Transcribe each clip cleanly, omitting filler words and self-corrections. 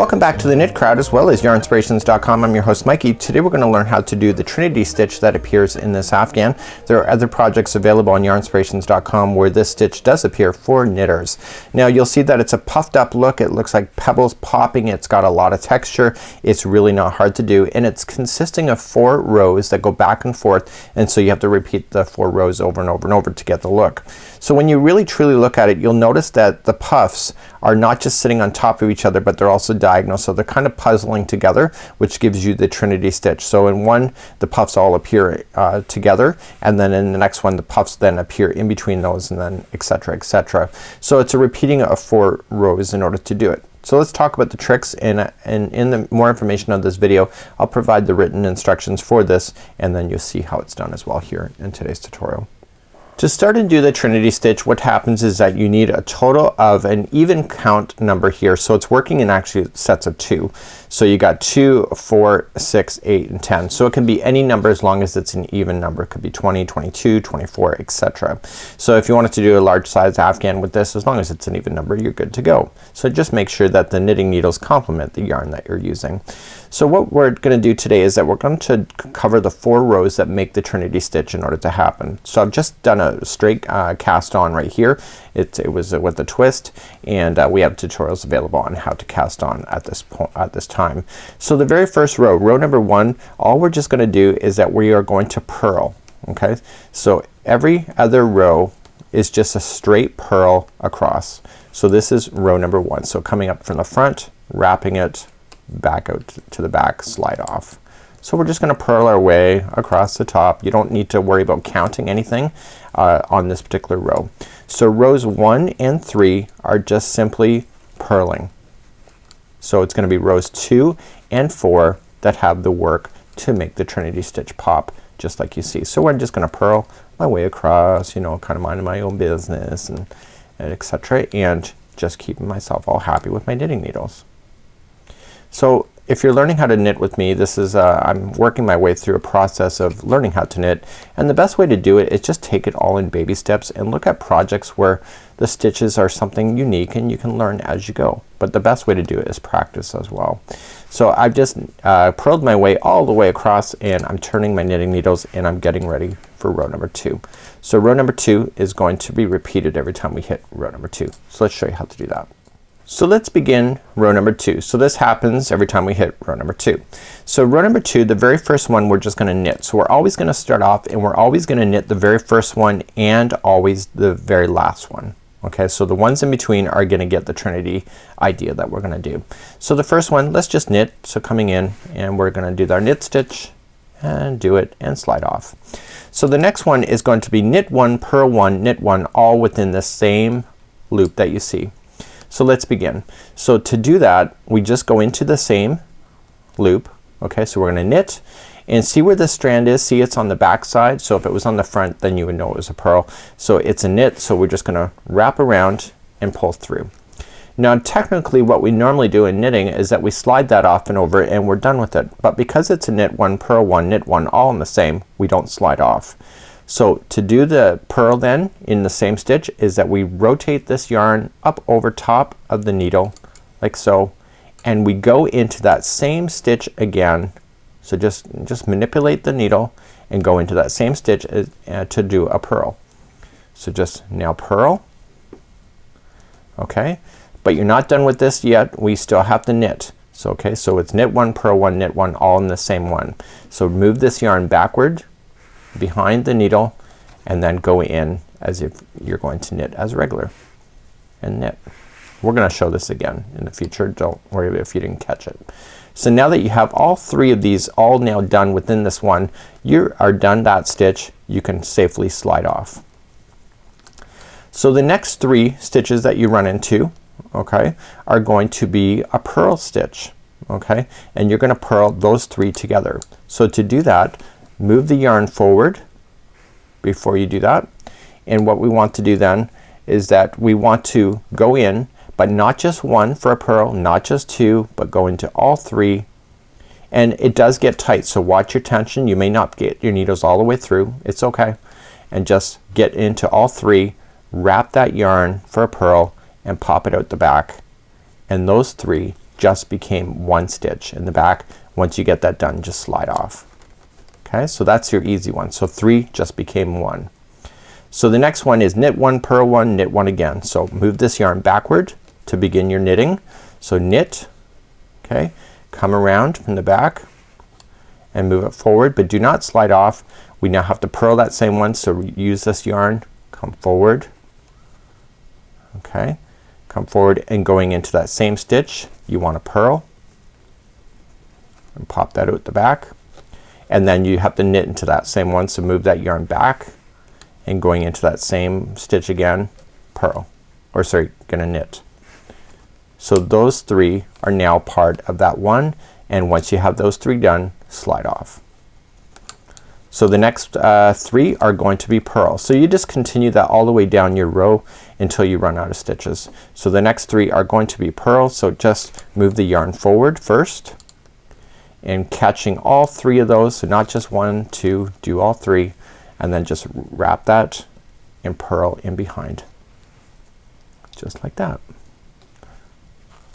Welcome back to the Knit Crowd as well as yarnspirations.com. I'm your host Mikey. Today we're going to learn how to do the Trinity stitch that appears in this Afghan. There are other projects available on yarnspirations.com where this stitch does appear for knitters. Now you'll see that it's a puffed up look. It looks like pebbles popping. It's got a lot of texture. It's really not hard to do, and it's consisting of 4 rows that go back and forth, and so you have to repeat the 4 rows over and over and over to get the look. So when you really truly look at it, you'll notice that the puffs are not just sitting on top of each other, but they're also diagonal, so they're kind of puzzling together, which gives you the Trinity stitch. So in one the puffs all appear together, and then in the next one the puffs then appear in between those, and then etc, etc. So it's a repeating of 4 rows in order to do it. So let's talk about the tricks, and in the more information on this video I'll provide the written instructions for this, and then you'll see how it's done as well here in today's tutorial. To start and do the Trinity stitch, what happens is that you need a total of an even count number here. So it's working in actually sets of 2. So you got 2, 4, 6, 8, and 10. So it can be any number as long as it's an even number. It could be 20, 22, 24, etc. So if you wanted to do a large size Afghan with this, as long as it's an even number, you're good to go. So just make sure that the knitting needles complement the yarn that you're using. So what we're going to do today is that we're going to cover the 4 rows that make the Trinity stitch in order to happen. So I've just done a straight cast on right here. It was with a twist, and we have tutorials available on how to cast on at this time. So the very first row, row number 1, all we're just going to do is that we are going to purl. Okay, so every other row is just a straight purl across. So this is row number 1. So coming up from the front, wrapping it back out to the back, slide off. So we're just going to purl our way across the top. You don't need to worry about counting anything on this particular row. So rows 1 and 3 are just simply purling. So it's going to be rows 2 and 4 that have the work to make the Trinity stitch pop, just like you see. So we're just going to purl my way across, you know, kind of minding my own business and etc, and just keeping myself all happy with my knitting needles. So if you're learning how to knit with me, this is I'm working my way through a process of learning how to knit, and the best way to do it is just take it all in baby steps and look at projects where the stitches are something unique and you can learn as you go. But the best way to do it is practice as well. So I've just purled my way all the way across, and I'm turning my knitting needles, and I'm getting ready for row number 2. So row number 2 is going to be repeated every time we hit row number 2. So let's show you how to do that. So let's begin row number 2. So this happens every time we hit row number 2. So row number 2, the very first one, we're just going to knit. So we're always going to start off, and we're always going to knit the very first one and always the very last one. Okay, so the ones in between are going to get the Trinity idea that we're going to do. So the first one, let's just knit. So coming in, and we're going to do our knit stitch and do it and slide off. So the next one is going to be knit 1, purl 1, knit 1, all within the same loop that you see. So let's begin. So to do that, we just go into the same loop. Okay, so we're going to knit and see where the strand is. See, it's on the back side. So if it was on the front, then you would know it was a purl. So it's a knit, so we're just gonna wrap around and pull through. Now technically what we normally do in knitting is that we slide that off and over and we're done with it. But because it's a knit 1, purl 1, knit 1 all in the same, we don't slide off. So to do the purl then in the same stitch is that we rotate this yarn up over top of the needle like so, and we go into that same stitch again. So just manipulate the needle and go into that same stitch to do a purl. So just now purl. Okay, but you're not done with this yet. We still have to knit. So okay, so it's knit 1, purl 1, knit 1 all in the same one. So move this yarn backward behind the needle and then go in as if you're going to knit as regular and knit. We're going to show this again in the future. Don't worry if you didn't catch it. So now that you have all 3 of these all now done within this one, you are done that stitch. You can safely slide off. So the next 3 stitches that you run into, okay, are going to be a purl stitch. Okay, and you're going to purl those 3 together. So to do that, move the yarn forward before you do that, and what we want to do then is that we want to go in, but not just 1 for a purl, not just 2, but go into all 3, and it does get tight, so watch your tension. You may not get your needles all the way through, it's okay, and just get into all 3, wrap that yarn for a purl and pop it out the back, and those 3 just became one stitch in the back. Once you get that done, just slide off. Okay, so that's your easy one. So 3 just became 1. So the next one is knit 1, purl 1, knit 1 again. So move this yarn backward to begin your knitting. So knit, okay, come around from the back and move it forward, but do not slide off. We now have to purl that same one, so use this yarn, come forward, okay, come forward, and going into that same stitch you want to purl and pop that out the back, and then you have to knit into that same one, so move that yarn back and going into that same stitch again, purl, or sorry, gonna knit. So those 3 are now part of that one, and once you have those 3 done, slide off. So the next 3 are going to be purl. So you just continue that all the way down your row until you run out of stitches. So the next 3 are going to be purl, so just move the yarn forward first and catching all 3 of those, so not just 1, 2, do all 3, and then just wrap that and purl in behind, just like that.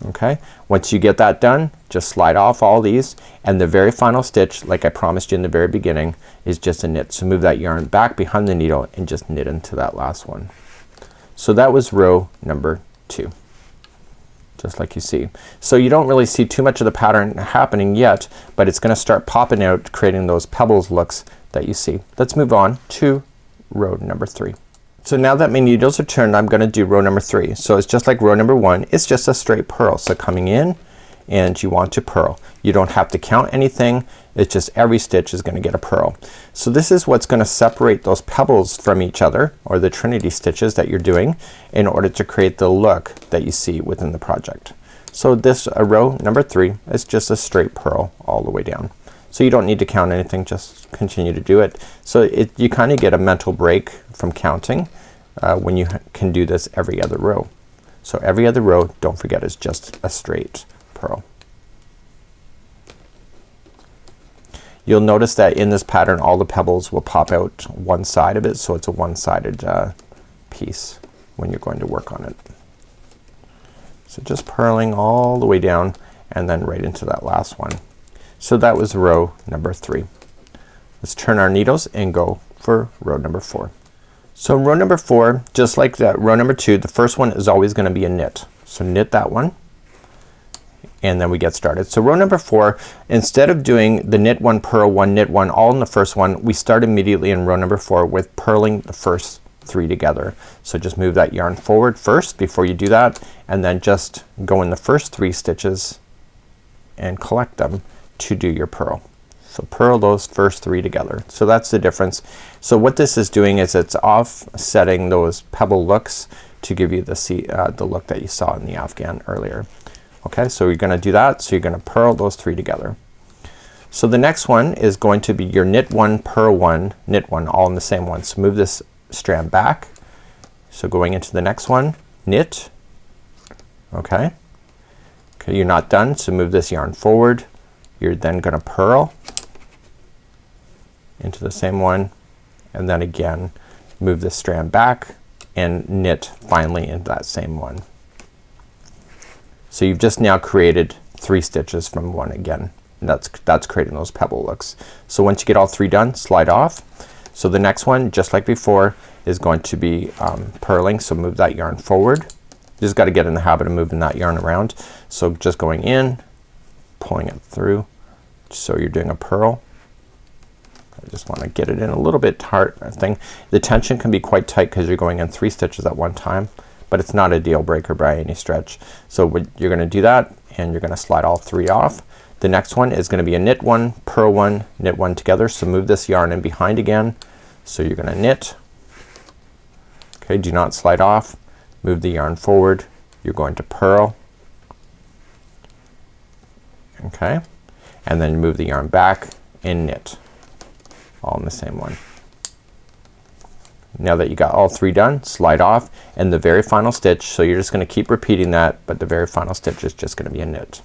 Okay, once you get that done, just slide off all these, and the very final stitch, like I promised you in the very beginning, is just a knit. So move that yarn back behind the needle and just knit into that last one. So that was row number 2, just like you see. So you don't really see too much of the pattern happening yet, but it's gonna start popping out, creating those pebbles looks that you see. Let's move on to row number 3. So now that my needles are turned, I'm gonna do row number 3. So it's just like row number 1. It's just a straight purl. So coming in, and you want to purl. You don't have to count anything. It's just every stitch is gonna get a purl. So this is what's gonna separate those pebbles from each other, or the Trinity stitches that you're doing, in order to create the look that you see within the project. So this row number 3 is just a straight purl all the way down. So you don't need to count anything, just continue to do it. So you kind of get a mental break from counting when you can do this every other row. So every other row, don't forget, is just a straight purl. You'll notice that in this pattern all the pebbles will pop out one side of it, so it's a one-sided piece when you're going to work on it. So just purling all the way down and then right into that last one. So that was row number 3. Let's turn our needles and go for row number 4. So in row number 4, just like that row number 2, the first one is always gonna be a knit. So knit that one, and then we get started. So row number 4, instead of doing the knit 1, purl 1, knit 1 all in the first one, we start immediately in row number 4 with purling the first 3 together. So just move that yarn forward first before you do that, and then just go in the first 3 stitches and collect them to do your purl. So purl those first 3 together. So that's the difference. So what this is doing is it's offsetting those pebble looks to give you the look that you saw in the Afghan earlier. Okay, so you're gonna do that. So you're gonna purl those 3 together. So the next one is going to be your knit 1, purl 1, knit 1 all in the same one. So move this strand back. So going into the next one, knit. Okay. Okay, you're not done, so move this yarn forward. You're then gonna purl into the same one, and then again move this strand back and knit finally into that same one. So you've just now created 3 stitches from one again, and that's creating those pebble looks. So once you get all 3 done, slide off. So the next one, just like before, is going to be purling. So move that yarn forward. You just got to get in the habit of moving that yarn around. So just going in, pulling it through, so you're doing a purl. I just want to get it in a little bit tight thing. The tension can be quite tight because you're going in 3 stitches at one time, but it's not a deal breaker by any stretch. So you're gonna do that, and you're gonna slide all 3 off. The next one is gonna be a knit 1, purl 1, knit 1 together. So move this yarn in behind again. So you're gonna knit. Okay, do not slide off. Move the yarn forward. You're going to purl. Okay, and then move the yarn back and knit all in the same one. Now that you got all 3 done, slide off, and the very final stitch, so you're just gonna keep repeating that, but the very final stitch is just gonna be a knit.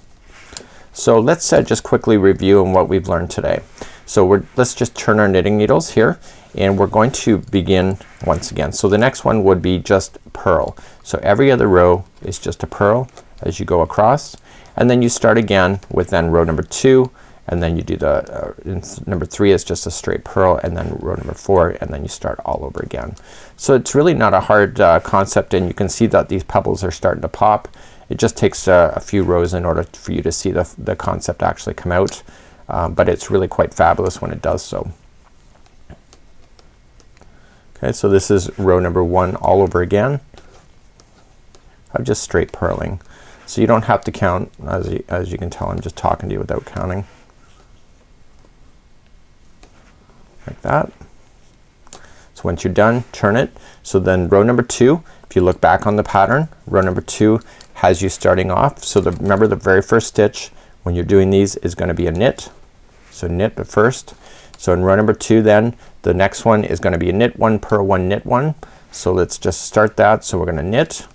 So let's just quickly review on what we've learned today. So let's just turn our knitting needles here, and we're going to begin once again. So the next one would be just purl. So every other row is just a purl as you go across, and then you start again with then row number 2, and then you do the number 3 is just a straight purl, and then row number 4, and then you start all over again. So it's really not a hard concept, and you can see that these pebbles are starting to pop. It just takes a few rows in order for you to see the concept actually come out, but it's really quite fabulous when it does so. Okay, so this is row number 1 all over again. I'm just straight purling, so you don't have to count. As you can tell, I'm just talking to you without counting, like that. So once you're done, turn it. So then row number 2, if you look back on the pattern, row number 2 has you starting off. So remember the very first stitch when you're doing these is going to be a knit. So knit the first. So in row number 2 then the next one is going to be a knit 1, purl 1, knit 1. So let's just start that. So we're going to knit.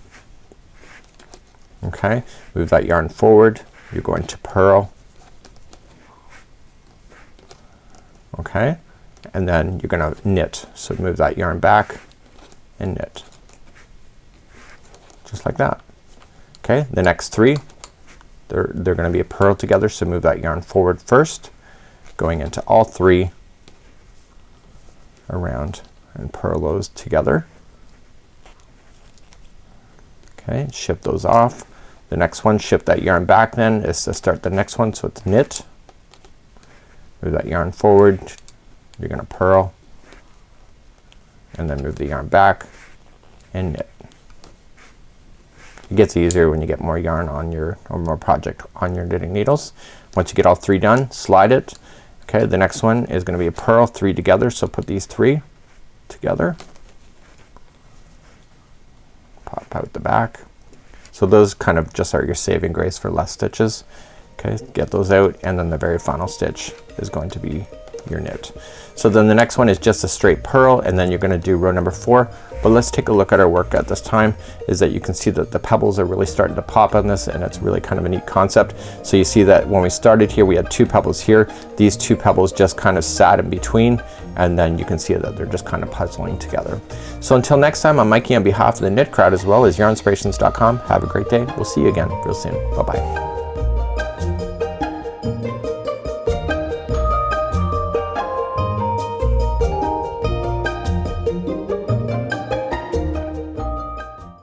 Okay, move that yarn forward. You're going to purl. Okay, and then you're gonna knit. So move that yarn back and knit. Just like that. Okay, the next 3 they're gonna be a purl together, so move that yarn forward first, going into all 3 around and purl those together. Okay, shift those off. The next one, shift that yarn back then is to start the next one, so it's knit. Move that yarn forward, you're gonna purl, and then move the yarn back and knit. It gets easier when you get more yarn on your, or more project on your knitting needles. Once you get all 3 done, slide it. Okay, the next one is gonna be a purl, 3 together, so put these 3 together. Pop out the back. So those kind of just are your saving grace for less stitches. Okay, get those out, and then the very final stitch is going to be your knit. So then the next one is just a straight purl, and then you're gonna do row number 4. But let's take a look at our work at this time. Is that you can see that the pebbles are really starting to pop on this, and it's really kind of a neat concept. So you see that when we started here we had 2 pebbles here. These 2 pebbles just kind of sat in between, and then you can see that they're just kind of puzzling together. So until next time, I'm Mikey on behalf of the Knit Crowd as well as yarnspirations.com. Have a great day. We'll see you again real soon. Bye bye.